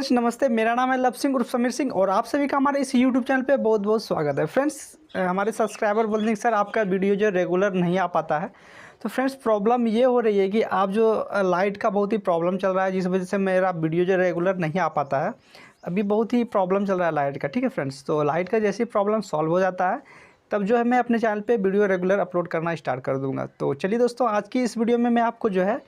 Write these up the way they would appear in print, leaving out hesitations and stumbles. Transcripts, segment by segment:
Friends नमस्ते, मेरा नाम है लव सिंह उर्फ समीर सिंह और आप सभी का हमारे इस यूट्यूब चैनल पे बहुत बहुत स्वागत है। फ्रेंड्स हमारे सब्सक्राइबर बोलते हैं कि सर आपका वीडियो जो रेगुलर नहीं आ पाता है। तो फ्रेंड्स प्रॉब्लम ये हो रही है कि आप जो लाइट का बहुत ही प्रॉब्लम चल रहा है, जिस वजह से मेरा वीडियो जो रेगुलर नहीं आ पाता है। अभी बहुत ही प्रॉब्लम चल रहा है लाइट का, ठीक है फ्रेंड्स। तो लाइट का जैसी प्रॉब्लम सॉल्व हो जाता है तब जो है मैं अपने चैनल पर वीडियो रेगुलर अपलोड करना स्टार्ट कर दूँगा। तो चलिए दोस्तों, आज की इस वीडियो में मैं आपको जो है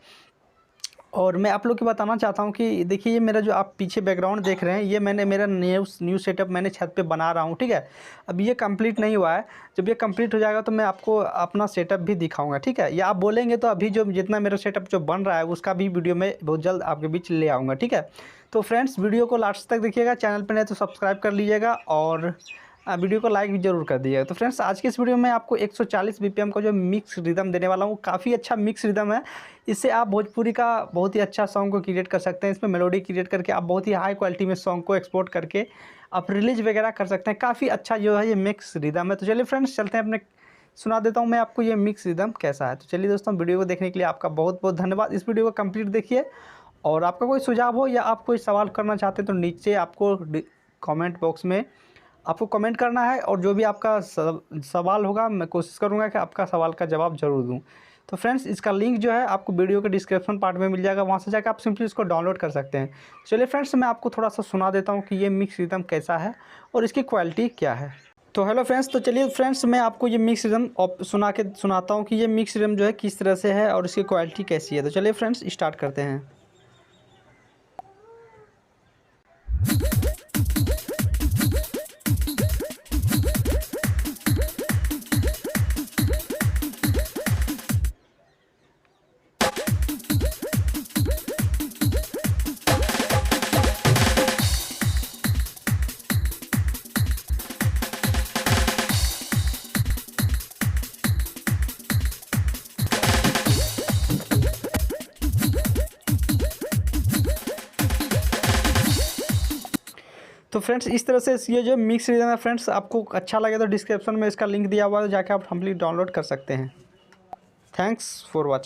और मैं आप लोग को बताना चाहता हूँ कि देखिए ये मेरा जो आप पीछे बैकग्राउंड देख रहे हैं, ये मैंने मेरा न्यू सेटअप मैंने छत पे बना रहा हूँ, ठीक है। अब ये कंप्लीट नहीं हुआ है, जब ये कंप्लीट हो जाएगा तो मैं आपको अपना सेटअप भी दिखाऊंगा, ठीक है। या आप बोलेंगे तो अभी जो जितना मेरा सेटअप जो बन रहा है उसका भी वीडियो मैं बहुत जल्द आपके बीच ले आऊँगा, ठीक है। तो फ्रेंड्स वीडियो को लास्ट तक देखिएगा, चैनल पर नहीं तो सब्सक्राइब कर लीजिएगा और वीडियो को लाइक भी ज़रूर कर दीजिएगा। तो फ्रेंड्स आज की इस वीडियो में आपको 140 बीपीएम का जो मिक्स रिदम देने वाला हूँ, काफ़ी अच्छा मिक्स रिदम है। इससे आप भोजपुरी का बहुत ही अच्छा सॉन्ग को क्रिएट कर सकते हैं। इसमें मेलोडी क्रिएट करके आप बहुत ही हाई क्वालिटी में सॉन्ग को एक्सपोर्ट करके आप रिलीज वगैरह कर सकते हैं। काफ़ी अच्छा जो है ये मिक्स रिदम है। तो चलिए फ्रेंड्स चलते हैं, अपने सुना देता हूँ मैं आपको ये मिक्स रिदम कैसा है। तो चलिए दोस्तों, वीडियो को देखने के लिए आपका बहुत बहुत धन्यवाद। इस वीडियो को कंप्लीट देखिए और आपका कोई सुझाव हो या आप कोई सवाल करना चाहते हैं तो नीचे आपको कमेंट बॉक्स में आपको कमेंट करना है और जो भी आपका सवाल होगा मैं कोशिश करूंगा कि आपका सवाल का जवाब ज़रूर दूं। तो फ्रेंड्स इसका लिंक जो है आपको वीडियो के डिस्क्रिप्शन पार्ट में मिल जाएगा, वहां से जाकर आप सिंपली इसको डाउनलोड कर सकते हैं। चलिए फ्रेंड्स मैं आपको थोड़ा सा सुना देता हूं कि ये मिक्स रिदम कैसा है और इसकी क्वालिटी क्या है। तो हेलो फ्रेंड्स, तो चलिए फ्रेंड्स मैं आपको ये मिक्स रिदम सुनाता हूँ कि ये मिक्स रिदम जो है किस तरह से है और इसकी क्वालिटी कैसी है। तो चलिए फ्रेंड्स स्टार्ट करते हैं। तो फ्रेंड्स इस तरह से ये जो मिक्स रिदम है फ्रेंड्स, आपको अच्छा लगे तो डिस्क्रिप्शन में इसका लिंक दिया हुआ है, जाके आप कंप्लीट डाउनलोड कर सकते हैं। Thanks for watching.